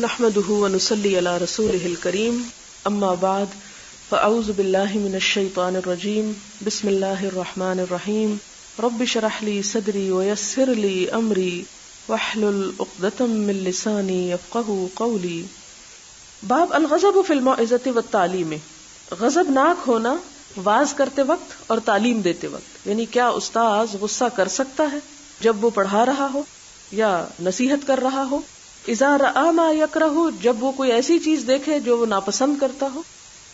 نحمده ونصلي على رسوله الكريم اما بعد فاعوذ بالله من الشيطان الرجيم بسم الله الرحمن الرحيم رب اشرح لي صدري ويسر لي امري واحلل عقدة من لساني يفقهوا قولي. باب الغضب في الموعظة والتعليم. غضبناک ہونا واعظ کرتے وقت اور تعلیم دیتے وقت، یعنی کیا استاذ غصہ کر سکتا ہے جب وہ پڑھا رہا ہو یا نصیحت کر رہا ہو؟ اذا رأى ما يكره، جب وہ کوئی ایسی چیز دیکھے جو وہ ناپسند کرتا ہو،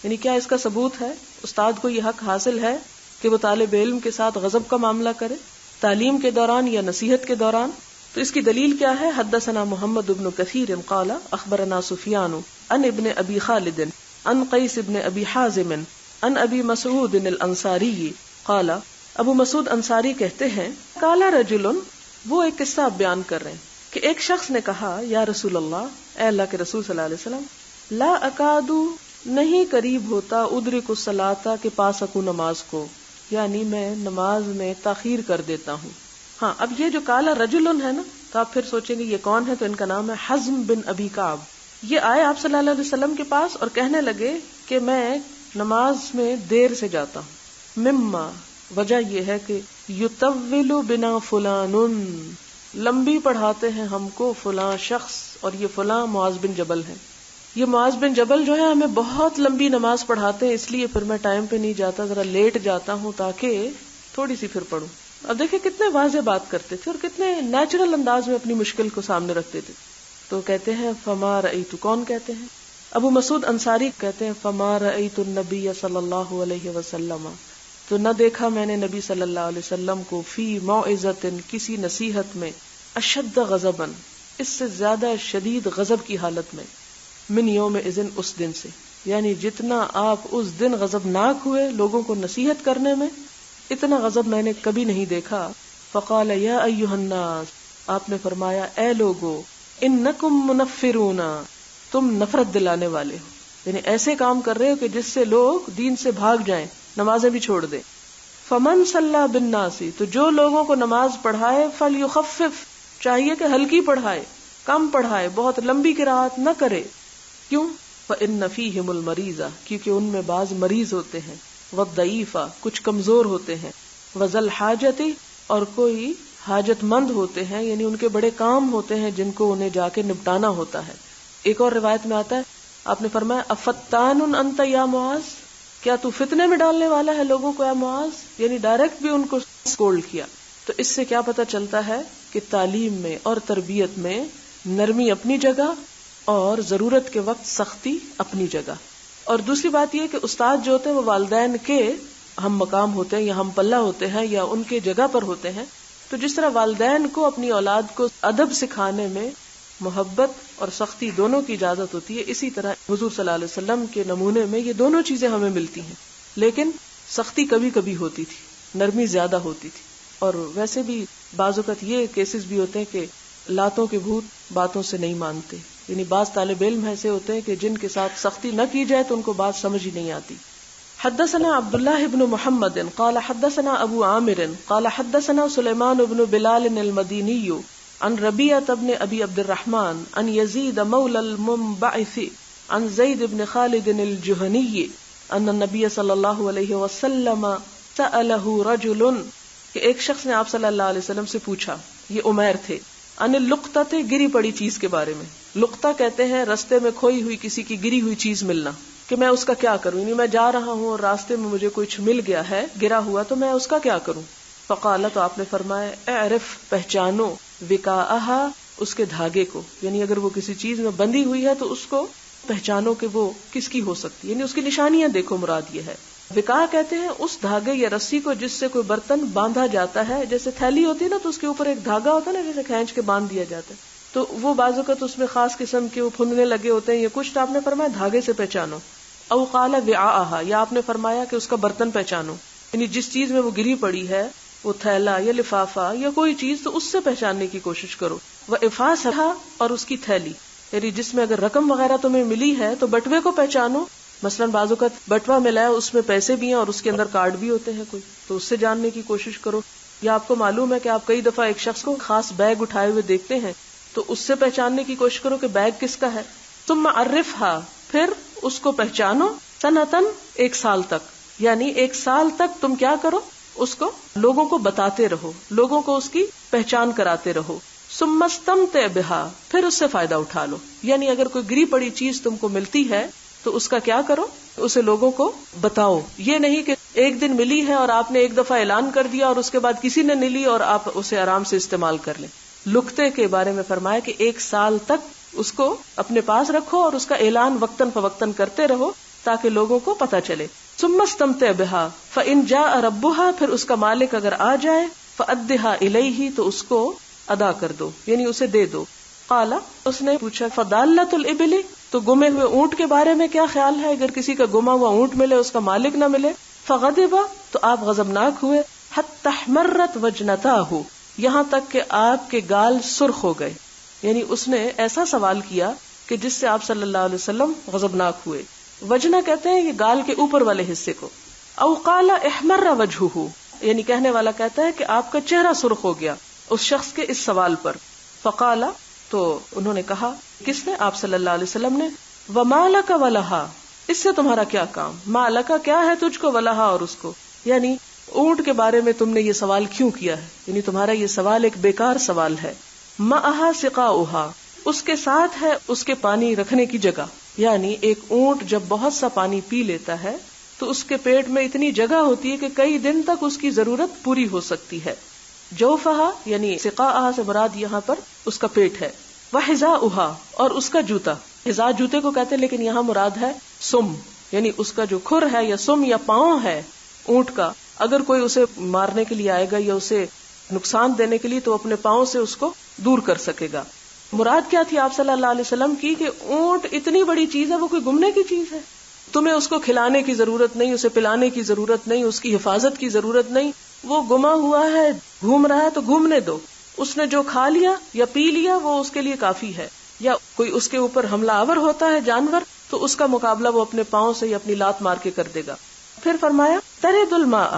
یعنی کیا اس کا ثبوت ہے؟ استاد کو یہ حق حاصل ہے کہ وہ طالب علم کے ساتھ غضب کا معاملہ کرے تعلیم کے دوران یا نصیحت کے دوران؟ تو اس کی دلیل کیا ہے؟ حدثنا محمد بن کثیر قال اخبرنا سفیان عن ابن ابی خالد عن قیس بن ابی حازم عن ابی مسعود الانصاری قال، ابو مسعود انصاری کہتے ہیں قال رجل، وہ ایک قصہ بیان کر رہے ہیں کہ ایک شخص نے کہا یا رسول اللہ، اے اللہ کے رسول صلی اللہ علیہ وسلم، لا اکادو، نہیں قریب ہوتا، ادرک الصلاۃ، کے پا سکوں نماز کو، یعنی میں نماز میں تاخیر کر دیتا ہوں. ہاں، اب یہ جو قال رجل ہے نا، تو آپ پھر سوچیں گے یہ کون ہے؟ تو ان کا نام ہے حزم بن ابی کعب. یہ آئے آپ صلی اللہ علیہ وسلم کے پاس اور کہنے لگے کہ میں نماز میں دیر سے جاتا ہوں. مما، وجہ یہ ہے کہ یطول بنا فلان، لمبی پڑھاتے ہیں ہم کو فلاں شخص، اور یہ فلاں معاذ بن جبل ہے. یہ معاذ بن جبل جو ہے ہمیں بہت لمبی نماز پڑھاتے ہیں، اس لیے پھر میں ٹائم پہ نہیں جاتا، ذرا لیٹ جاتا ہوں تاکہ تھوڑی سی پھر پڑھوں. اب دیکھیں کتنے واضح بات کرتے تھے اور کتنے نیچرل انداز میں اپنی مشکل کو سامنے رکھتے تھے. تو کہتے ہیں فما رأیت، کون کہتے ہیں؟ ابو مسعود انصاری کہتے ہیں فما رأیت النبی صلی اللہ علیہ وسلم، تو نہ دیکھا میں نے نبی صلی اللہ علیہ وسلم کو فی موعظۃ، کسی نصیحت میں، اشد غضبا، اس سے زیادہ شدید غضب کی حالت میں، من یوم اذن، اس دن سے، یعنی جتنا آپ اس دن غضبناک ہوئے لوگوں کو نصیحت کرنے میں، اتنا غضب میں نے کبھی نہیں دیکھا. فقال یا ایھا الناس، آپ نے فرمایا اے لوگو، انکم منفرون، تم نفرت دلانے والے ہو، یعنی ایسے کام کر رہے ہو کہ جس سے لوگ دین سے بھاگ جائیں، نمازیں بھی چھوڑ دیں. فمن صلی بالناس، تو جو لوگوں کو نماز پڑھائے، فلیخفف، چاہیے کہ ہلکی پڑھائے، کم پڑھائے، بہت لمبی قرات نہ کرے. کیوں؟ فإن فیہم المریض، کیونکہ ان میں بعض مریض ہوتے ہیں، والضعیف، کچھ کمزور ہوتے ہیں، وذل حاجت، اور کوئی حاجت مند ہوتے ہیں، یعنی ان کے بڑے کام ہوتے ہیں جن کو انہیں جا کے نپٹانا ہوتا ہے. ایک اور روایت میں آتا ہے، آپ نے فرمایا افتان انت یا معاذ، کیا تو فتنے میں ڈالنے والا ہے لوگوں کو اے معاذ، یعنی ڈائریکٹ بھی ان کو سکولڈ کیا. تو اس سے کیا پتہ چلتا ہے کہ تعلیم میں اور تربیت میں نرمی اپنی جگہ اور ضرورت کے وقت سختی اپنی جگہ. اور دوسری بات یہ کہ استاد جو ہوتے ہیں وہ والدین کے ہم مقام ہوتے ہیں یا ہم پلہ ہوتے ہیں یا ان کے جگہ پر ہوتے ہیں. تو جس طرح والدین کو اپنی اولاد کو ادب سکھانے میں محبت اور سختی دونوں کی اجازت ہوتی ہے، اسی طرح حضور صلی اللہ علیہ وسلم کے نمونے میں یہ دونوں چیزیں ہمیں ملتی ہیں. لیکن سختی کبھی کبھی ہوتی تھی، نرمی زیادہ ہوتی تھی. اور ویسے بھی بعض اوقات یہ کیسز بھی ہوتے ہیں کہ لاتوں کے بھوت باتوں سے نہیں مانتے، یعنی بعض طالب علم ایسے ہوتے ہیں کہ جن کے ساتھ سختی نہ کی جائے تو ان کو بات سمجھ ہی نہیں آتی. حدثنا عبداللہ بن محمد قال حدثنا ابو عامر قال حدثنا سلیمان بن بلال المدینی عن ربیعہ بن ابی عبد الرحمن عن یزید مولی المنبعث عن زید بن خالد الجہنی ان النبی صلی اللہ علیہ وسلم سألہ رجل، کہ ایک شخص نے آپ صلی اللہ علیہ وسلم سے پوچھا، یہ عمیر تھے، ان اللقطۃ، گری پڑی چیز کے بارے میں. لقطہ کہتے ہیں رستے میں کھوئی ہوئی کسی کی گری ہوئی چیز ملنا، کہ میں اس کا کیا کروں، یعنی میں جا رہا ہوں اور راستے میں مجھے کچھ مل گیا ہے گرا ہوا، تو میں اس کا کیا کروں. فقال، تو آپ نے فرمایا اعرف، پہچانو، وقاءہا، اس کے دھاگے کو، یعنی اگر وہ کسی چیز میں بندھی ہوئی ہے تو اس کو پہچانو کہ وہ کس کی ہو سکتی ہے، یعنی اس کی نشانیاں دیکھو، مراد یہ ہے. وقاء کہتے ہیں اس دھاگے یا رسی کو جس سے کوئی برتن باندھا جاتا ہے، جیسے تھیلی ہوتی ہے نا تو اس کے اوپر ایک دھاگا ہوتا ہے نا جیسے کھینچ کے باندھ دیا جاتا ہے، تو وہ بعض اوقات اس میں خاص قسم کے وہ پھندنے لگے ہوتے ہیں یا کچھ، تو آپ نے فرمایا دھاگے سے پہچانو. او قال وعاءہا، یا آپ نے فرمایا کہ اس کا برتن پہچانو، یعنی جس چیز میں وہ گری پڑی ہے، وہ تھیلا یا لفافہ یا کوئی چیز، تو اس سے پہچاننے کی کوشش کرو. وافاسھا، اور اس کی تھیلی، یعنی جس میں اگر رقم وغیرہ تمہیں ملی ہے تو بٹوے کو پہچانو. مثلا بعض اوقات بٹوا ملا ہے، اس میں پیسے بھی ہیں اور اس کے اندر کارڈ بھی ہوتے ہیں کوئی، تو اس سے جاننے کی کوشش کرو. یا آپ کو معلوم ہے کہ آپ کئی دفعہ ایک شخص کو خاص بیگ اٹھائے ہوئے دیکھتے ہیں تو اس سے پہچاننے کی کوشش کرو کہ بیگ کس کا ہے. ثم عرفها، پھر اس کو پہچانو، سنتن، ایک سال تک، یعنی ایک سال تک تم کیا کرو، اس کو لوگوں کو بتاتے رہو، لوگوں کو اس کی پہچان کراتے رہو. ثم استمتع بها، پھر اس سے فائدہ اٹھا لو. یعنی اگر کوئی گری پڑی چیز تم کو ملتی ہے تو اس کا کیا کرو، اسے لوگوں کو بتاؤ. یہ نہیں کہ ایک دن ملی ہے اور آپ نے ایک دفعہ اعلان کر دیا اور اس کے بعد کسی نے نہیں لی اور آپ اسے آرام سے استعمال کر لیں. لقطے کے بارے میں فرمایا کہ ایک سال تک اس کو اپنے پاس رکھو اور اس کا اعلان وقتاً فوقتاً کرتے رہو تاکہ لوگوں کو پتہ چلے. ثم استمتع بها فإن جاء ربها، پھر اس کا مالک اگر آ جائے، فأدها إليه، تو اس کو ادا کر دو، یعنی اسے دے دو. قال، اس نے پوچھا، فضالۃ الإبل، تو گمے ہوئے اونٹ کے بارے میں کیا خیال ہے؟ اگر کسی کا گما ہوا اونٹ ملے، اس کا مالک نہ ملے. فغضب، تو آپ غضبناک ہوئے. حتى احمرت وجنتاه، یہاں تک کہ آپ کے گال سرخ ہو گئے. یعنی اس نے ایسا سوال کیا کہ جس سے آپ صلی اللہ علیہ وسلم غضبناک ہوئے. وجنہ کہتے ہیں یہ گال کے اوپر والے حصے کو. او قال احمر وجهه، یعنی کہنے والا کہتا ہے کہ آپ کا چہرہ سرخ ہو گیا اس شخص کے اس سوال پر. فقال، تو انہوں نے کہا، کس نے؟ آپ صلی اللہ علیہ وسلم نے. وما لک ولہا، اس سے تمہارا کیا کام؟ ما لک، کیا ہے تجھ کو، ولہا، اور اس کو، یعنی اونٹ کے بارے میں تم نے یہ سوال کیوں کیا ہے؟ یعنی تمہارا یہ سوال ایک بیکار سوال ہے. معہا سقاؤہا، اس کے ساتھ ہے اس کے پانی رکھنے کی جگہ. یعنی ایک اونٹ جب بہت سا پانی پی لیتا ہے تو اس کے پیٹ میں اتنی جگہ ہوتی ہے کہ کئی دن تک اس کی ضرورت پوری ہو سکتی ہے. جوفہا، یعنی سقاءہا سے مراد یہاں پر اس کا پیٹ ہے. وحذاؤہا، اور اس کا جوتا. حذاء جوتے کو کہتے ہیں، لیکن یہاں مراد ہے سم، یعنی اس کا جو کھر ہے یا سم یا پاؤں ہے اونٹ کا، اگر کوئی اسے مارنے کے لیے آئے گا یا اسے نقصان دینے کے لیے تو اپنے پاؤں سے اس کو دور کر سکے گا. مراد کیا تھی آپ صلی اللہ علیہ وسلم کی کہ اونٹ اتنی بڑی چیز ہے، وہ کوئی گمنے کی چیز ہے. تمہیں اس کو کھلانے کی ضرورت نہیں، اسے پلانے کی ضرورت نہیں، اس کی حفاظت کی ضرورت نہیں. وہ گما ہوا ہے، گھوم رہا ہے تو گھومنے دو. اس نے جو کھا لیا یا پی لیا وہ اس کے لیے کافی ہے. یا کوئی اس کے اوپر حملہ آور ہوتا ہے جانور تو اس کا مقابلہ وہ اپنے پاؤں سے یا اپنی لات مار کے کر دے گا. پھر فرمایا ترد الماء،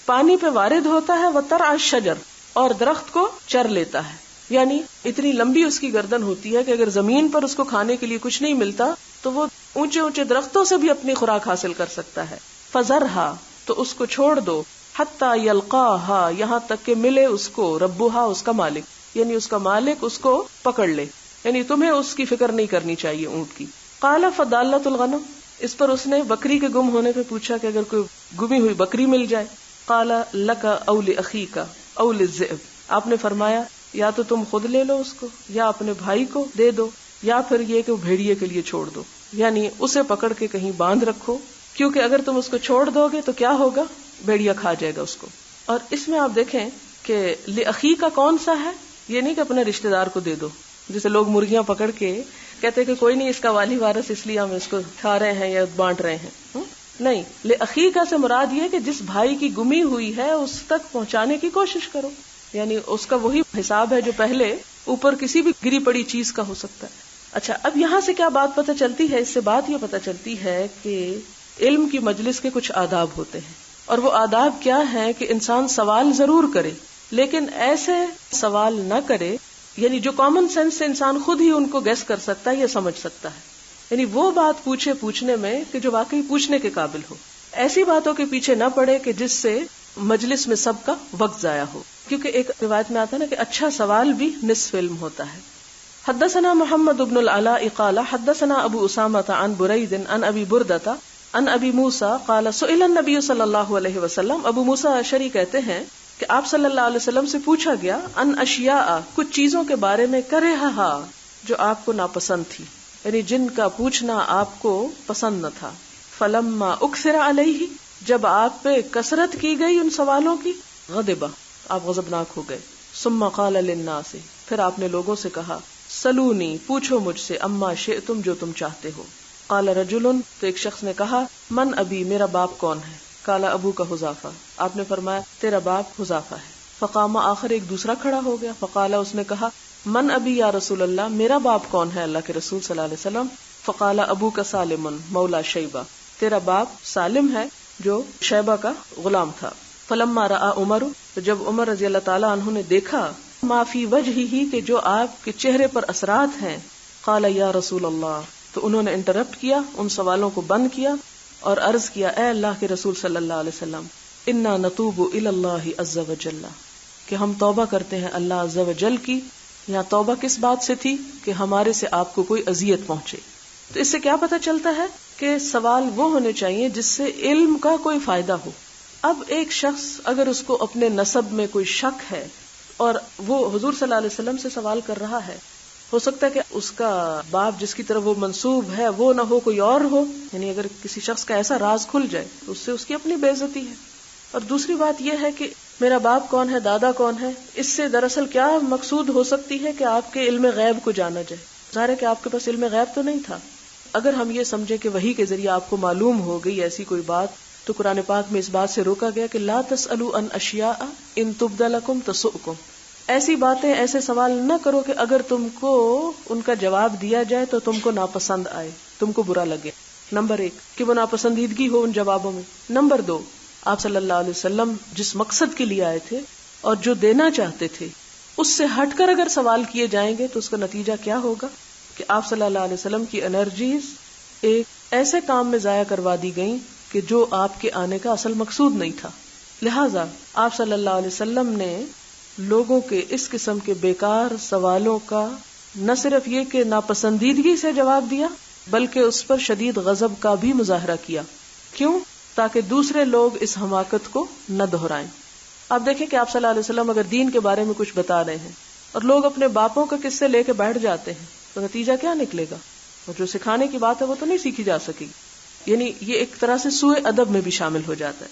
پانی پہ وارد ہوتا ہے. وترعى الشجر، اور درخت کو چر لیتا ہے. یعنی اتنی لمبی اس کی گردن ہوتی ہے کہ اگر زمین پر اس کو کھانے کے لیے کچھ نہیں ملتا تو وہ اونچے اونچے درختوں سے بھی اپنی خوراک حاصل کر سکتا ہے. فذرھا، تو اس کو چھوڑ دو. حتی یلقاہا، یہاں تک کہ ملے اس کو ربھا، اس کا مالک، یعنی اس کا مالک اس کو پکڑ لے. یعنی تمہیں اس کی فکر نہیں کرنی چاہیے اونٹ کی. قال فضالۃ الغنم، اس پر اس نے بکری کے گم ہونے پہ پوچھا کہ اگر کوئی گمی ہوئی بکری مل جائے. قال لک او لاخیک او للذئب، آپ نے فرمایا یا تو تم خود لے لو اس کو، یا اپنے بھائی کو دے دو، یا پھر یہ کہ بھیڑیے کے لیے چھوڑ دو. یعنی اسے پکڑ کے کہیں باندھ رکھو، کیونکہ اگر تم اس کو چھوڑ دو گے تو کیا ہوگا، بھیڑیا کھا جائے گا اس کو. اور اس میں آپ دیکھیں کہ لاخی کا کون سا ہے، یہ نہیں کہ اپنے رشتہ دار کو دے دو. جیسے لوگ مرغیاں پکڑ کے کہتے کہ کوئی نہیں اس کا والی وارث، اس لیے ہم اس کو کھا رہے ہیں یا بانٹ رہے ہیں. نہیں، لاخی کا سے مراد یہ کہ جس بھائی کی گمی ہوئی ہے اس تک پہنچانے کی کوشش کرو. یعنی اس کا وہی حساب ہے جو پہلے اوپر کسی بھی گری پڑی چیز کا ہو سکتا ہے. اچھا، اب یہاں سے کیا بات پتہ چلتی ہے؟ اس سے بات یہ پتہ چلتی ہے کہ علم کی مجلس کے کچھ آداب ہوتے ہیں، اور وہ آداب کیا ہیں کہ انسان سوال ضرور کرے لیکن ایسے سوال نہ کرے، یعنی جو کامن سینس سے انسان خود ہی ان کو گیس کر سکتا ہے یا سمجھ سکتا ہے. یعنی وہ بات پوچھنے میں کہ جو واقعی پوچھنے کے قابل ہو. ایسی باتوں کے پیچھے نہ پڑے کہ جس سے مجلس میں سب کا وقت ضائع ہو. کیونکہ ایک روایت میں آتا ہے نا کہ اچھا سوال بھی نصف علم ہوتا ہے. حدثنا محمد بن العلاء قال حدثنا ابو اسامہ عن برید عن ابی بردۃ عن ابی موسیٰ قال سئل النبی صلی اللہ علیہ وسلم، ابو موسیٰ اشعری کہتے ہیں کہ آپ صلی اللہ علیہ وسلم سے پوچھا گیا ان اشیاء، کچھ چیزوں کے بارے میں، کرہھا، جو آپ کو ناپسند تھی، یعنی جن کا پوچھنا آپ کو پسند نہ تھا. فلما اکثر علیہ، جب آپ پہ کثرت کی گئی ان سوالوں کی، غضب، آپ غضبناک ہو گئے. ثم قال للناس، پھر آپ نے لوگوں سے کہا، سلونی، پوچھو مجھ سے، اما شئتم، جو تم چاہتے ہو. قال رجل، تو ایک شخص نے کہا، من ابی، میرا باپ کون ہے؟ قال ابو کا حذافہ، آپ نے فرمایا تیرا باپ حذافہ ہے. فقام آخر، ایک دوسرا کھڑا ہو گیا. فقال، اس نے کہا، من ابی یا رسول اللہ، میرا باپ کون ہے اللہ کے رسول صلی اللہ علیہ وسلم؟ فقال ابو کا سالم مولا شیبہ، تیرا باپ سالم ہے جو شیبہ کا غلام تھا. فلما رأى عمر، تو جب عمر رضی اللہ تعالیٰ عنہ نے دیکھا ما فی وجہہ کہ جو آپ کے چہرے پر اثرات ہیں. قال یا رسول اللہ، تو انہوں نے انٹرپٹ کیا، ان سوالوں کو بند کیا اور عرض کیا اے اللہ کے رسول صلی اللہ علیہ وسلم، انا نتوب الی اللہ عز وجل، کہ ہم توبہ کرتے ہیں اللہ عز وجل کی. یہاں توبہ کس بات سے تھی؟ کہ ہمارے سے آپ کو کوئی اذیت پہنچے. تو اس سے کیا پتہ چلتا ہے کہ سوال وہ ہونے چاہیے جس سے علم کا کوئی فائدہ ہو. اب ایک شخص اگر اس کو اپنے نسب میں کوئی شک ہے اور وہ حضور صلی اللہ علیہ وسلم سے سوال کر رہا ہے، ہو سکتا ہے کہ اس کا باپ جس کی طرف وہ منسوب ہے وہ نہ ہو، کوئی اور ہو. یعنی اگر کسی شخص کا ایسا راز کھل جائے تو اس سے اس کی اپنی بے عزتی ہے. اور دوسری بات یہ ہے کہ میرا باپ کون ہے، دادا کون ہے، اس سے دراصل کیا مقصود ہو سکتی ہے کہ آپ کے علم غیب کو جانا جائے. ظاہر ہے کہ آپ کے پاس علم غیب تو نہیں تھا. اگر ہم یہ سمجھے کہ وحی کے ذریعے آپ کو معلوم ہو گئی ایسی کوئی بات، تو قرآن پاک میں اس بات سے روکا گیا کہ لا تسألوا عن اشیاء ان تبد لکم تسؤکم. ایسی باتیں، ایسے سوال نہ کرو کہ اگر تم کو ان کا جواب دیا جائے تو تم کو ناپسند آئے، تم کو برا لگے. نمبر 1 کہ وہ ناپسندیدگی ہو ان جوابوں میں. نمبر 2 آپ صلی اللہ علیہ وسلم جس مقصد کے لیے آئے تھے اور جو دینا چاہتے تھے اس سے ہٹ کر اگر سوال کیے جائیں گے تو اس کا نتیجہ کیا ہوگا کہ آپ صلی اللہ علیہ وسلم کی انرجیز ایک ایسے کام میں ضائع کروا دی گئیں کہ جو آپ کے آنے کا اصل مقصود نہیں تھا. لہذا آپ صلی اللہ علیہ وسلم نے لوگوں کے اس قسم کے بیکار سوالوں کا نہ صرف یہ کہ ناپسندیدگی سے جواب دیا بلکہ اس پر شدید غضب کا بھی مظاہرہ کیا. کیوں؟ تاکہ دوسرے لوگ اس حماقت کو نہ دہرائیں. آپ دیکھیں کہ آپ صلی اللہ علیہ وسلم اگر دین کے بارے میں کچھ بتا رہے ہیں اور لوگ اپنے باپوں کا قصے لے کے بیٹھ جاتے ہیں تو نتیجہ کیا نکلے گا؟ اور جو سکھانے کی بات ہے وہ تو نہیں سیکھی جا سکے گی. یعنی یہ ایک طرح سے سوء ادب میں بھی شامل ہو جاتا ہے.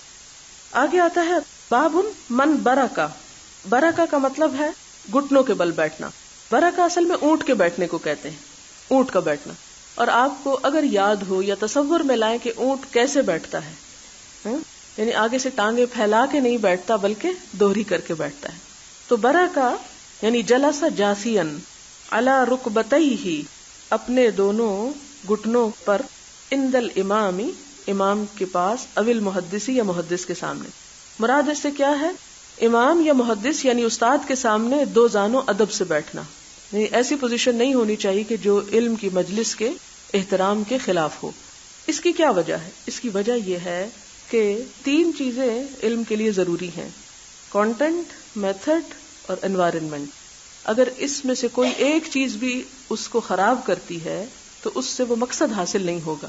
آگے آتا ہے باب من برکا. برکا کا مطلب ہے گھٹنوں کے بل بیٹھنا. برکا اصل میں اونٹ کے بیٹھنے کو کہتے ہیں، اونٹ کا بیٹھنا. اور آپ کو اگر یاد ہو یا تصور میں لائیں کہ اونٹ کیسے بیٹھتا ہے، یعنی آگے سے ٹانگیں پھیلا کے نہیں بیٹھتا بلکہ دوہری کر کے بیٹھتا ہے. تو برکا یعنی جلس جاسین علی رکبتیہ، اپنے دونوں گھٹنوں پر، عند الامام، امام کے پاس، اول محدثی یا محدث کے سامنے. مراد اس سے کیا ہے؟ امام یا محدث یعنی استاد کے سامنے دو زانوں ادب سے بیٹھنا. یعنی ایسی پوزیشن نہیں ہونی چاہیے کہ جو علم کی مجلس کے احترام کے خلاف ہو. اس کی کیا وجہ ہے؟ اس کی وجہ یہ ہے کہ 3 چیزیں علم کے لیے ضروری ہیں: کانٹینٹ، میتھڈ اور انوائرنمنٹ. اگر اس میں سے کوئی ایک چیز بھی اس کو خراب کرتی ہے تو اس سے وہ مقصد حاصل نہیں ہوگا.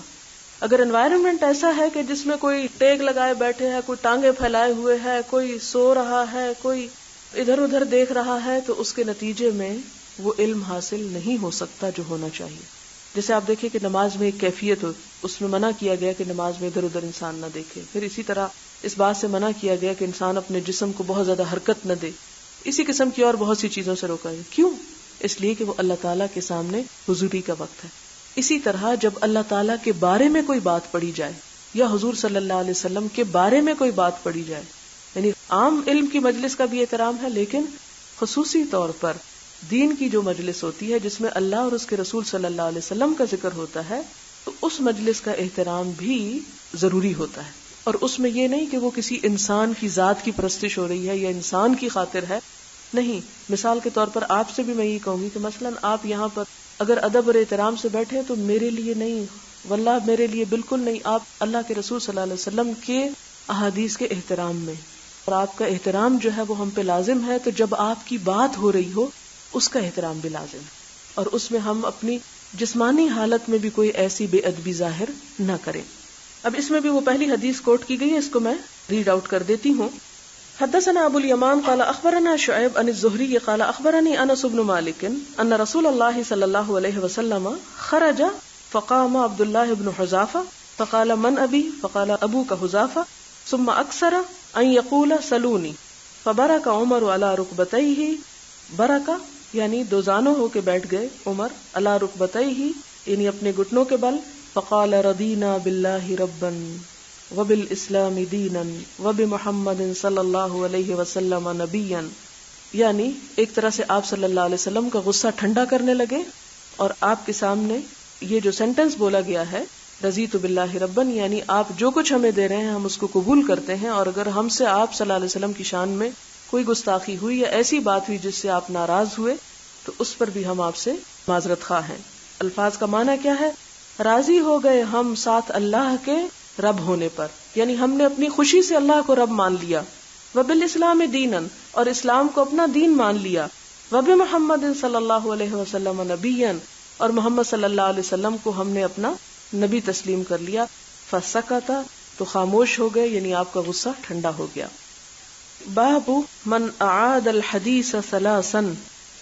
اگر انوائرنمنٹ ایسا ہے کہ جس میں کوئی ٹیک لگائے بیٹھے ہے، کوئی ٹانگیں پھیلائے ہوئے ہے، کوئی سو رہا ہے، کوئی ادھر ادھر دیکھ رہا ہے، تو اس کے نتیجے میں وہ علم حاصل نہیں ہو سکتا جو ہونا چاہیے. جیسے آپ دیکھیں کہ نماز میں ایک کیفیت ہو، اس میں منع کیا گیا کہ نماز میں ادھر ادھر انسان نہ دیکھے. پھر اسی طرح اس بات سے منع کیا گیا کہ انسان اپنے جسم کو بہت زیادہ حرکت نہ دے. اسی قسم کی اور بہت سی چیزوں سے روکا ہے. کیوں؟ اس لیے کہ وہ اللہ تعالیٰ کے سامنے حضوری کا وقت ہے. اسی طرح جب اللہ تعالیٰ کے بارے میں کوئی بات پڑھی جائے یا حضور صلی اللہ علیہ وسلم کے بارے میں کوئی بات پڑھی جائے، یعنی عام علم کی مجلس کا بھی احترام ہے، لیکن خصوصی طور پر دین کی جو مجلس ہوتی ہے جس میں اللہ اور اس کے رسول صلی اللہ علیہ وسلم کا ذکر ہوتا ہے، تو اس مجلس کا احترام بھی ضروری ہوتا ہے. اور اس میں یہ نہیں کہ وہ کسی انسان کی ذات کی پرستش ہو رہی ہے یا انسان کی خاطر ہے. نہیں، مثال کے طور پر آپ سے بھی میں یہ کہوں گی کہ مثلا آپ یہاں پر اگر ادب اور احترام سے بیٹھے تو میرے لیے نہیں، واللہ میرے لیے بالکل نہیں، آپ اللہ کے رسول صلی اللہ علیہ وسلم کے احادیث کے احترام میں، اور آپ کا احترام جو ہے وہ ہم پہ لازم ہے. تو جب آپ کی بات ہو رہی ہو اس کا احترام بھی لازم ہے، اور اس میں ہم اپنی جسمانی حالت میں بھی کوئی ایسی بے ادبی ظاہر نہ کریں. اب اس میں بھی وہ پہلی حدیث کوٹ کی گئی ہے، اس کو میں ریڈ آؤٹ کر دیتی ہوں. حدثنا ابو الیمان قال اخبرنا شعیب عن الزہری قال اخبرنی انس بن مالک ان رسول اللہ صلی اللہ علیہ وسلم خرج فقام عبد اللہ بن حذافہ فقال من ابی فقال ابوک حذافہ ثم اکثر ان یقول سلونی فبرک عمر علی رکبتیہ. برکا یعنی دو زانوں ہو کے بیٹھ گئے عمر، علی رکبتیہ یعنی اپنے گھٹنوں کے بل. فقال رضینا باللہ ربا وبالاسلام دینا وبمحمد صلی اللہ علیہ وسلم نبیا. یعنی ایک طرح سے آپ صلی اللہ علیہ وسلم کا غصہ ٹھنڈا کرنے لگے اور آپ کے سامنے یہ جو سینٹنس بولا گیا ہے رضیت باللہ ربا، یعنی آپ جو کچھ ہمیں دے رہے ہیں ہم اس کو قبول کرتے ہیں، اور اگر ہم سے آپ صلی اللہ علیہ وسلم کی شان میں کوئی گستاخی ہوئی یا ایسی بات ہوئی جس سے آپ ناراض ہوئے تو اس پر بھی ہم آپ سے معذرت خواہ ہیں. الفاظ کا معنی کیا ہے؟ راضی ہو گئے ہم ساتھ اللہ کے رب ہونے پر، یعنی ہم نے اپنی خوشی سے اللہ کو رب مان لیا. وبالاسلام دینا، اور اسلام کو اپنا دین مان لیا. وبمحمد صلی اللہ علیہ وسلم نبیا، اور محمد صلی اللہ علیہ وسلم کو ہم نے اپنا نبی تسلیم کر لیا. فسکت، تو خاموش ہو گئے، یعنی آپ کا غصہ ٹھنڈا ہو گیا. باب من اعاد الحدیث ثلاثا،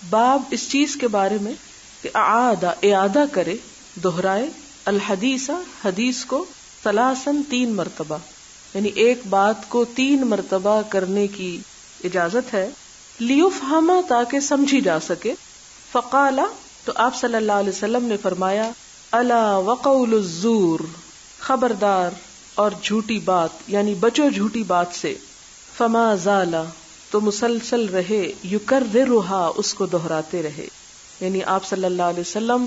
باب اس چیز کے بارے میں کہ اعادہ کرے، دہرائے، الحدیث، حدیث کو، ثلاثا، 3 مرتبہ، یعنی ایک بات کو 3 مرتبہ کرنے کی اجازت ہے. لیفہم، تاکہ سمجھی جا سکے. فقال، تو آپ صلی اللہ علیہ وسلم نے فرمایا، الا وقول الزور، خبردار اور جھوٹی بات، یعنی بچو جھوٹی بات سے. فما زال، تو مسلسل رہے، یکررھا، اس کو دہراتے رہے، یعنی آپ صلی اللہ علیہ وسلم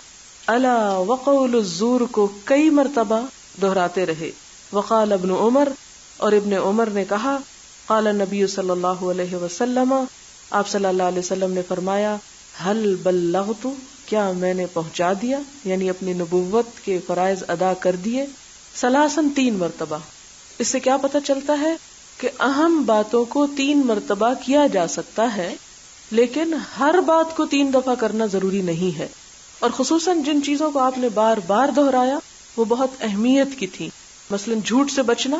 الا وقول الزور کو کئی مرتبہ دہراتے رہے. وقال ابن عمر، اور ابن عمر نے کہا، قال النبی صلی اللہ علیہ وسلم، آپ صلی اللہ علیہ وسلم نے فرمایا، هل بلغت، کیا میں نے پہنچا دیا، یعنی اپنی نبوت کے فرائض ادا کر دیے. ثلاثاً، 3 مرتبہ. اس سے کیا پتہ چلتا ہے کہ اہم باتوں کو 3 مرتبہ کیا جا سکتا ہے، لیکن ہر بات کو 3 دفعہ کرنا ضروری نہیں ہے. اور خصوصاً جن چیزوں کو آپ نے بار بار دہرایا وہ بہت اہمیت کی تھی، مثلا جھوٹ سے بچنا،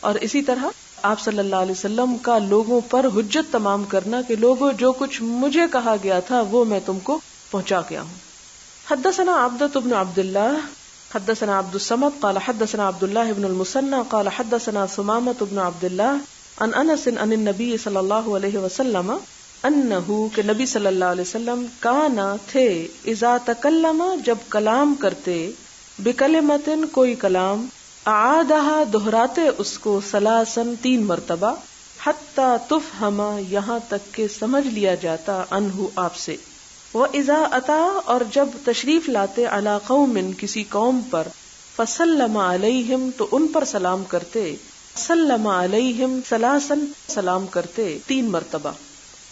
اور اسی طرح آپ صلی اللہ علیہ وسلم کا لوگوں پر حجت تمام کرنا کہ لوگوں جو کچھ مجھے کہا گیا تھا وہ میں تم کو پہنچا گیا ہوں. حدثنا عبدۃ بن عبد اللہ حدثنا عبد الصمد قال حدثنا عبد الله بن المثنى قال حدثنا ثمامة بن عبد الله عن انس عن النبي صلی اللہ علیہ وسلم انہ، کہ نبی صلی اللہ علیہ وسلم کانا تھے، اذا تکلم، جب کلام کرتے، بکلمۃ، کوئی کلام، اعادہا، دہراتے اس کو، ثلاثاً، 3 مرتبہ، حتی تفہم، یہاں تک کہ سمجھ لیا جاتا، عنہ، آپ سے. وَإِذَا أَتَى، اور جب تشریف لاتے، عَلَى قَوْمٍ، کسی قوم پر، فَسَلَّمَ عَلَيْهِمْ، تو ان پر سلام کرتے، سلم علیہم ثلاثاً، سلام کرتے 3 مرتبہ.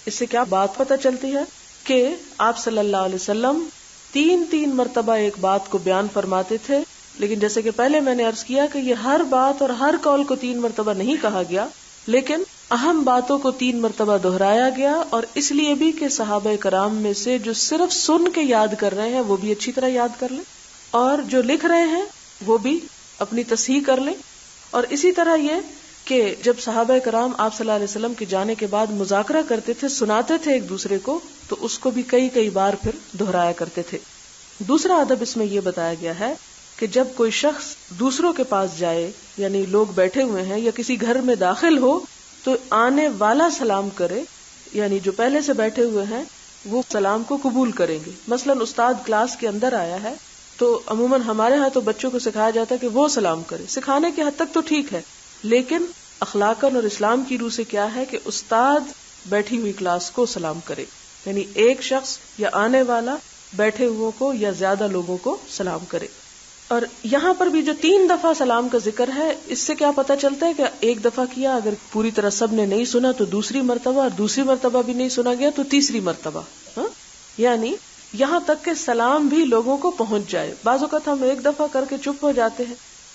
اس سے کیا بات پتہ چلتی ہے کہ آپ صلی اللہ علیہ وسلم 3 مرتبہ ایک بات کو بیان فرماتے تھے، لیکن جیسے کہ پہلے میں نے عرض کیا کہ یہ ہر بات اور ہر قول کو 3 مرتبہ نہیں کہا گیا، لیکن اہم باتوں کو 3 مرتبہ دہرایا گیا، اور اس لیے بھی کہ صحابہ کرام میں سے جو صرف سن کے یاد کر رہے ہیں وہ بھی اچھی طرح یاد کر لیں، اور جو لکھ رہے ہیں وہ بھی اپنی تصحیح کر لیں. اور اسی طرح یہ کہ جب صحابہ کرام آپ صلی اللہ علیہ وسلم کے جانے کے بعد مذاکرہ کرتے تھے، سناتے تھے ایک دوسرے کو، تو اس کو بھی کئی بار پھر دہرایا کرتے تھے. دوسرا ادب اس میں یہ بتایا گیا ہے کہ جب کوئی شخص دوسروں کے پاس جائے، یعنی لوگ بیٹھے ہوئے ہیں یا کسی گھر میں داخل ہو، تو آنے والا سلام کرے، یعنی جو پہلے سے بیٹھے ہوئے ہیں وہ سلام کو قبول کریں گے. مثلا استاد کلاس کے اندر آیا ہے تو عموماً ہمارے ہاں تو بچوں کو سکھایا جاتا ہے کہ وہ سلام کرے، سکھانے کی حد تک تو ٹھیک ہے، لیکن اخلاقاً اور اسلام کی روح سے کیا ہے کہ استاد بیٹھی ہوئی کلاس کو سلام کرے، یعنی ایک شخص یا آنے والا بیٹھے ہوئے کو یا زیادہ لوگوں کو سلام کرے. اور یہاں پر بھی جو 3 دفعہ سلام کا ذکر ہے، اس سے کیا پتہ چلتا ہے کہ ایک دفعہ کیا، اگر پوری طرح سب نے نہیں سنا تو دوسری مرتبہ، اور دوسری مرتبہ بھی نہیں سنا گیا تو تیسری مرتبہ. یعنی یہاں تک کہ سلام بھی لوگوں کو پہنچ جائے. بعض اوقات ہم ایک دفعہ کر کے چپ ہو جاتے ہیں،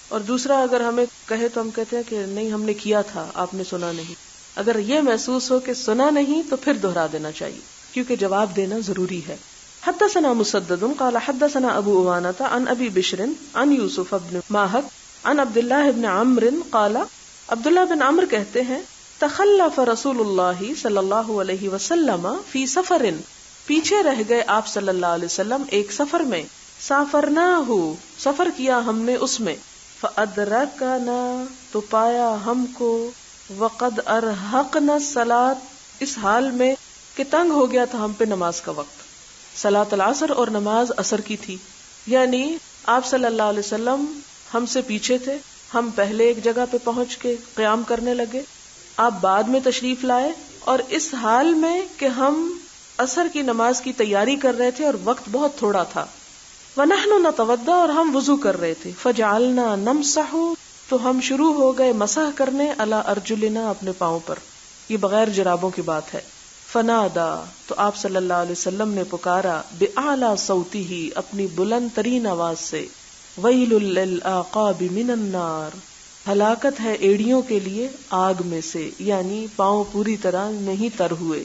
اور دوسرا اگر ہمیں کہے تو ہم کہتے ہیں کہ نہیں ہم نے کیا تھا، آپ نے سنا نہیں. اگر یہ محسوس ہو کہ سنا نہیں تو پھر دہرا دینا چاہیے، کیونکہ جواب دینا ضروری ہے. حدثنا مسدد قال حدثنا ابو عوانة عن ابي بشر عن يوسف بن ماهك عن عبد الله بن عمرو قال، عبداللہ بن عمرو کہتے ہیں، تخلف رسول اللہ صلی اللہ علیہ وسلم فی سفر، پیچھے رہ گئے آپ صلی اللہ علیہ وسلم ایک سفر میں، سافرناہ، سفر کیا ہم نے اس میں، فادرکنا، تو پایا ہم کو، وقد ارحقنا الصلاۃ، اس حال میں کہ تنگ ہو گیا تھا ہم پہ نماز کا وقت. صلاۃ العصر اور نماز عصر کی تھی، یعنی آپ صلی اللہ علیہ وسلم ہم سے پیچھے تھے، ہم پہلے ایک جگہ پہ پہنچ کے قیام کرنے لگے، آپ بعد میں تشریف لائے، اور اس حال میں کہ ہم عصر کی نماز کی تیاری کر رہے تھے اور وقت بہت تھوڑا تھا. وَنَحْنُ نَتَوَضَّأُ، اور ہم وضو کر رہے تھے. فَجَعَلْنَا نَمْسَحُ، تو ہم شروع ہو گئے مسح کرنے، عَلَى أَرْجُلِنَا، اپنے پاؤں پر. یہ بغیر جرابوں کی بات ہے. فنادا، تو آپ صلی اللہ علیہ وسلم نے پکارا، بِأَعْلَى صَوْتِهِ، اپنی بلند ترین آواز سے، وَيْلٌ لِّلْأَعْقَابِ مِنَ النَّارِ، ہلاکت ہے ایڑیوں کے لیے آگ میں سے، یعنی پاؤں پوری طرح نہیں تر ہوئے.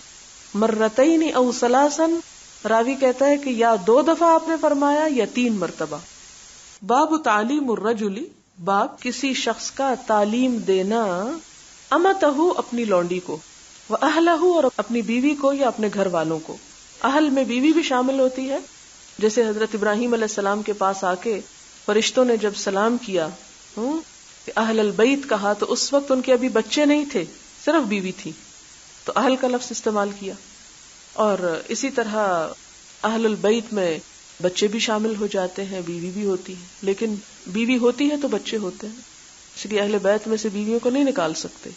مرتین او ثلاثن، راوی کہتا ہے کہ یا 2 دفعہ آپ نے فرمایا یا 3 مرتبہ. باب تعلیم الرجل، باب کسی شخص کا تعلیم دینا، امتہ، اپنی لونڈی کو، واہلہ، اور اپنی بیوی کو یا اپنے گھر والوں کو. اہل میں بیوی بھی شامل ہوتی ہے، جیسے حضرت ابراہیم علیہ السلام کے پاس آ کے فرشتوں نے جب سلام کیا، اہل البیت کہا، تو اس وقت ان کے ابھی بچے نہیں تھے، صرف بیوی تھی، تو اہل کا لفظ استعمال کیا. اور اسی طرح اہل البیت میں بچے بھی شامل ہو جاتے ہیں، بیوی بھی ہوتی ہے، لیکن بیوی ہوتی ہے تو بچے ہوتے ہیں، اس لیے اہل بیت میں سے بیویوں کو نہیں نکال سکتے.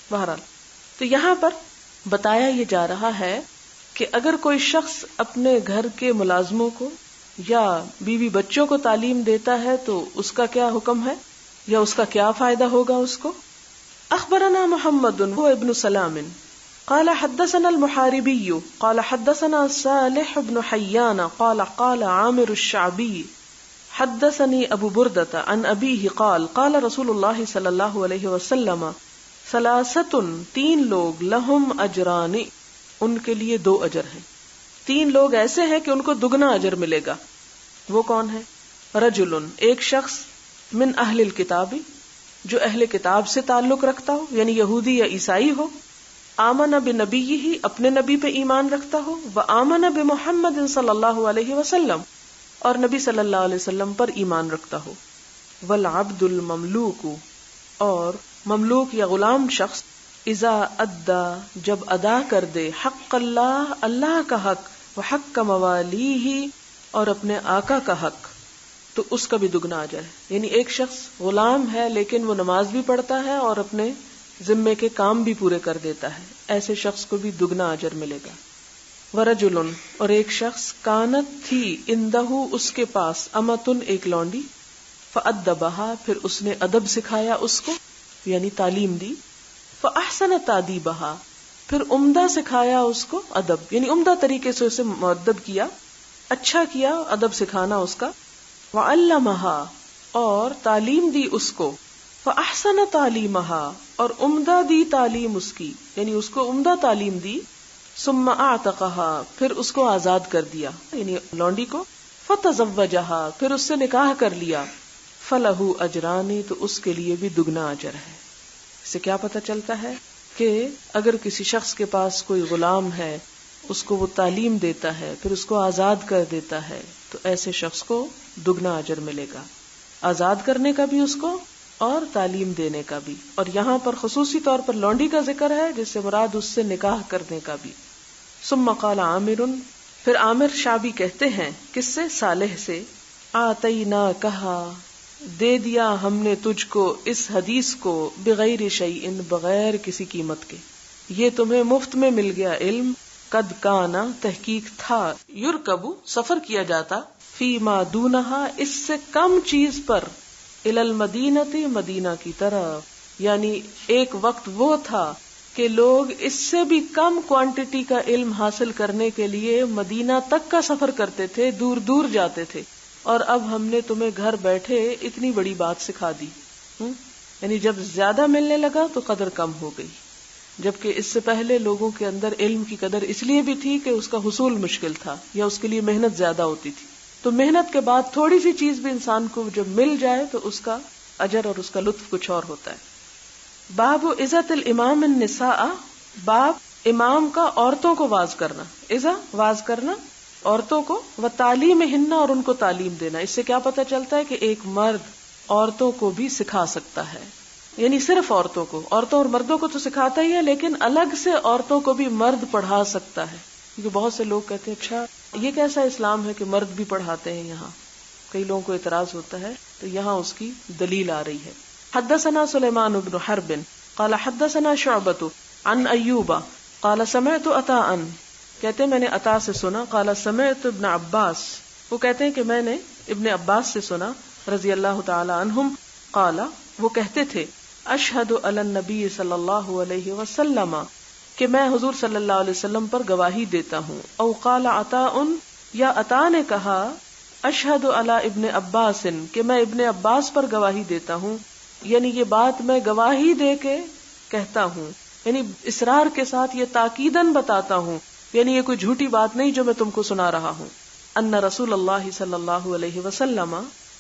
بہرحال تو یہاں پر بتایا یہ جا رہا ہے کہ اگر کوئی شخص اپنے گھر کے ملازموں کو یا بیوی بچوں کو تعلیم دیتا ہے تو اس کا کیا حکم ہے یا اس کا کیا فائدہ ہوگا اس کو. اخبرنا محمد هو ابن سلام قال حدثنا المحاربي قال حدثنا صالح بن حيان قال قال عامر الشعبي حدثني ابو بردة عن ابيه قال قال رسول الله صلی اللہ علیہ وسلم ثلاثۃ، 3 لوگ، لہم اجران، ان کے لیے 2 اجر ہیں. 3 لوگ ایسے ہیں کہ ان کو دگنا اجر ملے گا. وہ کون ہے؟ رجل، ایک شخص، من اہل الکتاب، جو اہل کتاب سے تعلق رکھتا ہو، یعنی یہودی یا عیسائی ہو، آمن بنبیہ، اپنے نبی پہ ایمان رکھتا ہو، وآمن بمحمد صلی اللہ علیہ وسلم، اور نبی صلی اللہ علیہ وسلم پر ایمان رکھتا ہو. والعبد المملوک، اور مملوک یا غلام شخص، اذا ادا، جب ادا کر دے، حق اللہ، اللہ کا حق، وحق موالیہ، اور اپنے آقا کا حق، تو اس کا بھی دگنا اجر ہے. یعنی ایک شخص غلام ہے لیکن وہ نماز بھی پڑھتا ہے اور اپنے ذمے کے کام بھی پورے کر دیتا ہے، ایسے شخص کو بھی دگنا اجر ملے گا. ورجل، اور ایک شخص، کانت تھی، اندہ، اس کے پاس، امتن، ایک لونڈی، فادبہا، پھر اس نے ادب سکھایا اس کو، یعنی تعلیم دی، فاحسن تادیبہا، پھر عمدہ سکھایا اس کو ادب، یعنی عمدہ طریقے سے اسے مؤدب کیا، اچھا کیا ادب سکھانا اس کا. وعلمہا، اور تعلیم دی اس کو، فاحسن تعلیمہا، اور عمدہ دی تعلیم اس کی، یعنی اس کو عمدہ تعلیم دی. ثم اعتقہا، پھر اس کو آزاد کر دیا، یعنی لونڈی کو. فتزوجہا، پھر اس سے نکاح کر لیا. فلہ اجران، تو اس کے لیے بھی دگنا اجر ہے. اس سے کیا پتہ چلتا ہے کہ اگر کسی شخص کے پاس کوئی غلام ہے، اس کو وہ تعلیم دیتا ہے، پھر اس کو آزاد کر دیتا ہے، تو ایسے شخص کو دگنا اجر ملے گا، آزاد کرنے کا بھی اس کو اور تعلیم دینے کا بھی. اور یہاں پر خصوصی طور پر لونڈی کا ذکر ہے، جس سے مراد اس سے نکاح کرنے کا بھی. ثم قال عامر، پھر عامر شعبی کہتے ہیں، کس سے؟ صالح سے. آتینا، کہا، دے دیا ہم نے تجھ کو اس حدیث کو، بغیر شیئن، بغیر کسی قیمت کے، یہ تمہیں مفت میں مل گیا علم. قد کانا، تحقیق تھا، یرکبو، سفر کیا جاتا، فی ما دونہا، اس سے کم چیز پر، الی المدینتی، مدینہ کی طرف. یعنی ایک وقت وہ تھا کہ لوگ اس سے بھی کم کوانٹٹی کا علم حاصل کرنے کے لیے مدینہ تک کا سفر کرتے تھے، دور دور جاتے تھے، اور اب ہم نے تمہیں گھر بیٹھے اتنی بڑی بات سکھا دی. یعنی جب زیادہ ملنے لگا تو قدر کم ہو گئی، جبکہ اس سے پہلے لوگوں کے اندر علم کی قدر اس لیے بھی تھی کہ اس کا حصول مشکل تھا یا اس کے لیے محنت زیادہ ہوتی تھی. تو محنت کے بعد تھوڑی سی چیز بھی انسان کو جب مل جائے تو اس کا اجر اور اس کا لطف کچھ اور ہوتا ہے. باب عزت الامام النساء، باب امام کا عورتوں کو واز کرنا، عزا واز کرنا عورتوں کو، و تعلیم ہننا، اور ان کو تعلیم دینا. اس سے کیا پتہ چلتا ہے کہ ایک مرد عورتوں کو بھی سکھا سکتا ہے، یعنی صرف عورتوں کو، عورتوں اور مردوں کو تو سکھاتا ہی ہے، لیکن الگ سے عورتوں کو بھی مرد پڑھا سکتا ہے. کیونکہ بہت سے لوگ کہتے ہیں اچھا یہ کیسا اسلام ہے کہ مرد بھی پڑھاتے ہیں. یہاں کئی لوگوں کو اعتراض ہوتا ہے، تو یہاں اس کی دلیل آ رہی ہے. حدثنا سلیمان بن حرب قال حدثنا شعبۃ عن ایوب قال سمعت عطاء، کہتے ہیں میں نے عطا سے سنا، قال سمعت ابن عباس، وہ کہتے ہیں کہ میں نے ابن عباس سے سنا رضی اللہ تعالی عنہم، قال وہ کہتے تھے، لا تحلوا النساء، عورتوں کو حلال اشہد علی النبی صلی اللہ علیہ وسلم کہ میں حضور صلی اللہ علیہ وسلم پر گواہی دیتا ہوں. او قال عطاء یا عطا نے کہا اشہد علی ابن عباس کہ میں ابن عباس پر گواہی دیتا ہوں، یعنی یہ بات میں گواہی دے کے کہتا ہوں، یعنی اصرار کے ساتھ یہ تاکیداً بتاتا ہوں، یعنی یہ کوئی جھوٹی بات نہیں جو میں تم کو سنا رہا ہوں. ان رسول اللہ صلی اللہ علیہ وسلم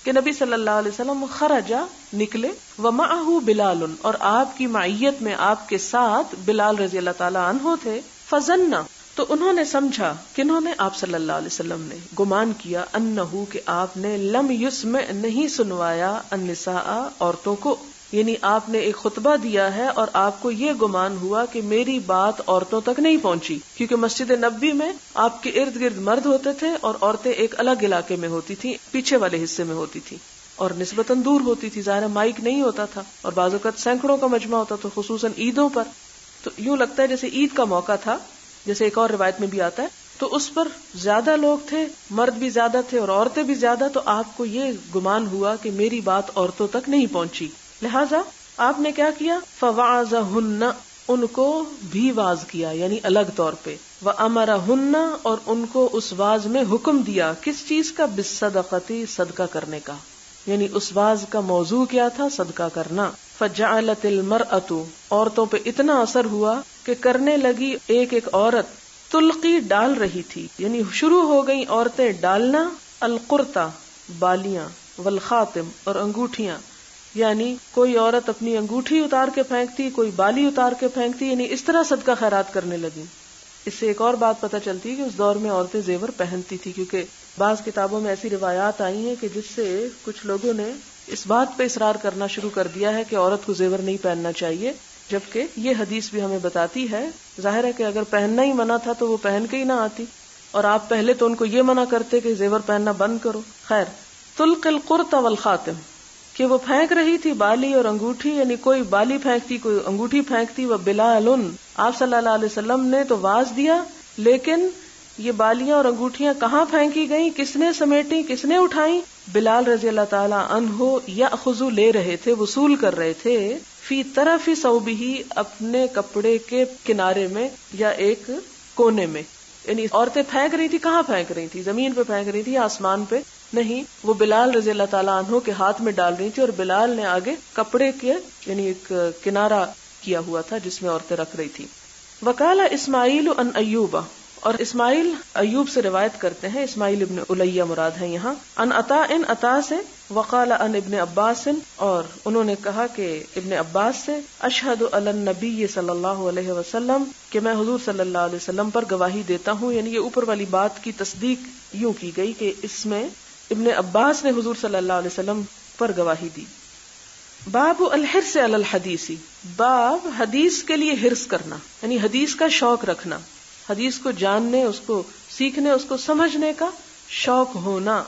کہ نبی صلی اللہ علیہ وسلم خرج نکلے، ومعہ بلال اور آپ کی معیت میں آپ کے ساتھ بلال رضی اللہ تعالی عنہ تھے. فظن تو انہوں نے سمجھا، کنہوں نے؟ آپ صلی اللہ علیہ وسلم نے گمان کیا، انہو کہ آپ نے لم یسمع نہیں سنوایا النساء عورتوں کو، یعنی آپ نے ایک خطبہ دیا ہے اور آپ کو یہ گمان ہوا کہ میری بات عورتوں تک نہیں پہنچی، کیونکہ مسجد نبوی میں آپ کے ارد گرد مرد ہوتے تھے اور عورتیں ایک الگ علاقے میں ہوتی تھی، پیچھے والے حصے میں ہوتی تھی اور نسبتاً دور ہوتی تھی، ظاہر مائک نہیں ہوتا تھا اور بعض اوقات سینکڑوں کا مجمع ہوتا تھا، خصوصاً عیدوں پر. تو یوں لگتا ہے جیسے عید کا موقع تھا، جیسے ایک اور روایت میں بھی آتا ہے، تو اس پر زیادہ لوگ تھے، مرد بھی زیادہ تھے اور عورتیں بھی زیادہ، تو آپ کو یہ گمان ہوا کہ میری بات عورتوں تک نہیں پہنچی، لہذا آپ نے کیا کیا؟ فوعظہن ان کو بھی واز کیا، یعنی الگ طور پہ، وامرہن اور ان کو اس واز میں حکم دیا، کس چیز کا؟ بالصدقۃ صدقہ کرنے کا، یعنی اس واز کا موضوع کیا تھا؟ صدقہ کرنا. فجعلت المرأۃ عورتوں پہ اتنا اثر ہوا کہ کرنے لگی ایک ایک عورت تلقی ڈال رہی تھی، یعنی شروع ہو گئی عورتیں ڈالنا، القرطہ بالیاں، والخاتم اور انگوٹھیاں، یعنی کوئی عورت اپنی انگوٹھی اتار کے پھینکتی، کوئی بالی اتار کے پھینکتی، یعنی اس طرح صدقہ خیرات کرنے لگی. اس سے ایک اور بات پتہ چلتی ہے کہ اس دور میں عورتیں زیور پہنتی تھی، کیونکہ بعض کتابوں میں ایسی روایات آئی ہیں کہ جس سے کچھ لوگوں نے اس بات پہ اصرار کرنا شروع کر دیا ہے کہ عورت کو زیور نہیں پہننا چاہیے، جبکہ یہ حدیث بھی ہمیں بتاتی ہے، ظاہر ہے کہ اگر پہننا ہی منع تھا تو وہ پہن کے ہی نہ آتی، اور آپ پہلے تو ان کو یہ منع کرتے کہ زیور پہننا بند کرو. خیر، تلقی القرط والخاتم کہ وہ پھینک رہی تھی بالی اور انگوٹھی، یعنی کوئی بالی پھینکتی کوئی انگوٹھی پھینکتی. وہ بلال آپ صلی اللہ علیہ وسلم نے تو واز دیا، لیکن یہ بالیاں اور انگوٹھیاں کہاں پھینکی گئیں، کس نے سمیٹی، کس نے اٹھائیں؟ بلال رضی اللہ تعالی عنہ یاخذ لے رہے تھے، وصول کر رہے تھے، فی طرف ثوبہ اپنے کپڑے کے کنارے میں یا ایک کونے میں. یعنی عورتیں پھینک رہی تھی، کہاں پھینک رہی تھی؟ زمین پہ پھینک رہی تھی یا آسمان پہ؟ نہیں، وہ بلال رضی اللہ تعالیٰ عنہ کے ہاتھ میں ڈال رہی تھی، اور بلال نے آگے کپڑے کے یعنی ایک کنارہ کیا ہوا تھا جس میں عورتیں رکھ رہی تھی. وقال اسماعیل عن ایوب اور اسماعیل ایوب سے روایت کرتے ہیں، اسماعیل ابن الیہ مراد ہے یہاں، ان عطا سے، وقال ان ابن عباس اور انہوں نے کہا کہ ابن عباس سے، اشہد علی النبی صلی اللہ علیہ وسلم کہ میں حضور صلی اللہ علیہ وسلم پر گواہی دیتا ہوں. یعنی یہ اوپر والی بات کی تصدیق یوں کی گئی کہ اس میں ابن عباس نے حضور صلی اللہ علیہ وسلم پر گواہی دی. باب الحرص علی الحدیث، باب حدیث کے لیے حرص کرنا، یعنی حدیث کا شوق رکھنا، حدیث کو جاننے، اس کو سیکھنے، اس کو سمجھنے کا شوق ہونا.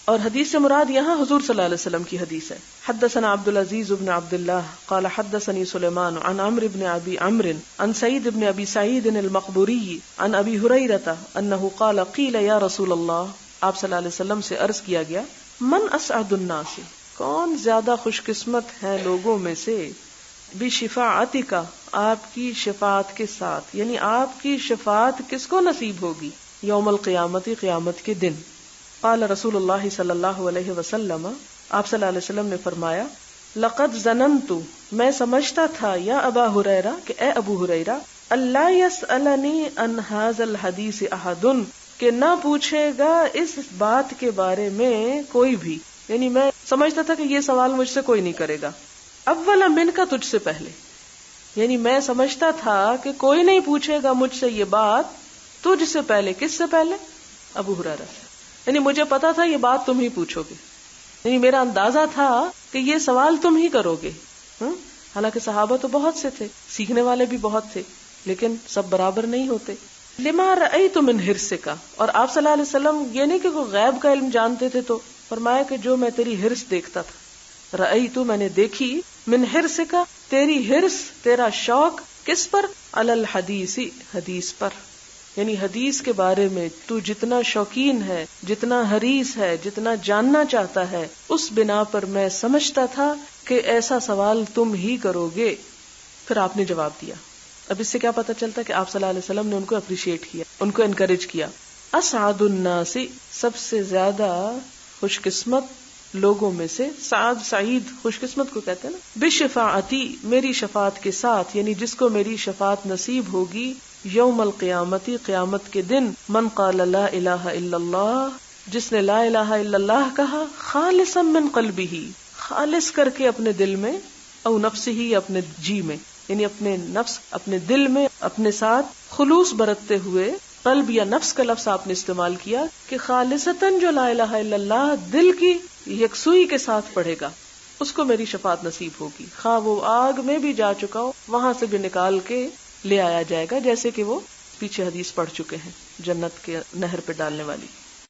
اور حدیث سے مراد یہاں حضور صلی اللہ علیہ وسلم کی حدیث ہے. حدثنا عبد العزیز بن عبد اللہ قال حدثني سلیمان عن عمرو بن ابی عمرو عن سعید بن ابی سعید المقبوری عن ابی ہریرہ انہ قال قیل یا رسول اللہ، آپ صلی اللہ علیہ وسلم سے عرض کیا گیا، من اسعد الناس، کون زیادہ خوش قسمت ہے لوگوں میں سے، بشفاعتک، آپ کی شفاعت کے ساتھ، یعنی آپ کی شفاعت کس کو نصیب ہوگی؟ یوم القیامت، قیامت کے دن. قال رسول اللہ صلی اللہ علیہ وسلم، آپ صلی اللہ علیہ وسلم نے فرمایا، لقد ظننت، میں سمجھتا تھا، یا ابا ہریرہ کہ اے ابو ہریرہ، اللہ یسألنی عن ھذا الحدیث احد، کہ نہ پوچھے گا اس بات کے بارے میں کوئی بھی، یعنی میں سمجھتا تھا کہ یہ سوال مجھ سے کوئی نہیں کرے گا، اولا من کا، تجھ سے پہلے، یعنی میں سمجھتا تھا کہ کوئی نہیں پوچھے گا مجھ سے یہ بات تجھ سے پہلے. کس سے پہلے؟ ابو ہریرہ سے، یعنی مجھے پتا تھا یہ بات تم ہی پوچھو گے، یعنی میرا اندازہ تھا کہ یہ سوال تم ہی کرو گے. حالانکہ صحابہ تو بہت سے تھے، سیکھنے والے بھی بہت تھے، لیکن سب برابر نہیں ہوتے. لما رأیت من حرصک، اور آپ صلی اللہ علیہ وسلم یہ نہیں کہ کوئی غیب کا علم جانتے تھے، تو فرمایا کہ جو میں تیری حرص دیکھتا تھا، رأیت میں نے دیکھی، من حرصک تیری حرص، تیرا شوق، کس پر؟ علی الحدیث، حدیث پر. یعنی حدیث کے بارے میں تو جتنا شوقین ہے، جتنا حریص ہے، جتنا جاننا چاہتا ہے، اس بنا پر میں سمجھتا تھا کہ ایسا سوال تم ہی کرو گے. پھر آپ نے جواب دیا. اب اس سے کیا پتہ چلتا ہے کہ آپ صلی اللہ علیہ وسلم نے ان کو اپریشیٹ کیا، ان کو انکریج کیا. اسعد الناس، سب سے زیادہ خوش قسمت لوگوں میں سے، سعید خوش قسمت کو کہتے ہیں نا، بشفاعتی، میری شفاعت کے ساتھ، یعنی جس کو میری شفاعت نصیب ہوگی، یوم القیامتی، قیامت کے دن، من قال لا الہ الا اللہ، جس نے لا الہ الا اللہ کہا، خالصا من قلبہ، خالص کر کے اپنے دل میں، او نفسہ، اپنے جی میں، یعنی اپنے نفس، اپنے دل میں، اپنے ساتھ خلوص برتتے ہوئے. قلب یا نفس کا لفظ آپ نے استعمال کیا کہ خالصتاً جو لا الہ الا اللہ دل کی یکسوئی کے ساتھ پڑھے گا، اس کو میری شفاعت نصیب ہوگی، خواہ وہ آگ میں بھی جا چکا ہو، وہاں سے بھی نکال کے لے آیا جائے گا، جیسے کہ وہ پیچھے حدیث پڑھ چکے ہیں جنت کے نہر پہ ڈالنے والی.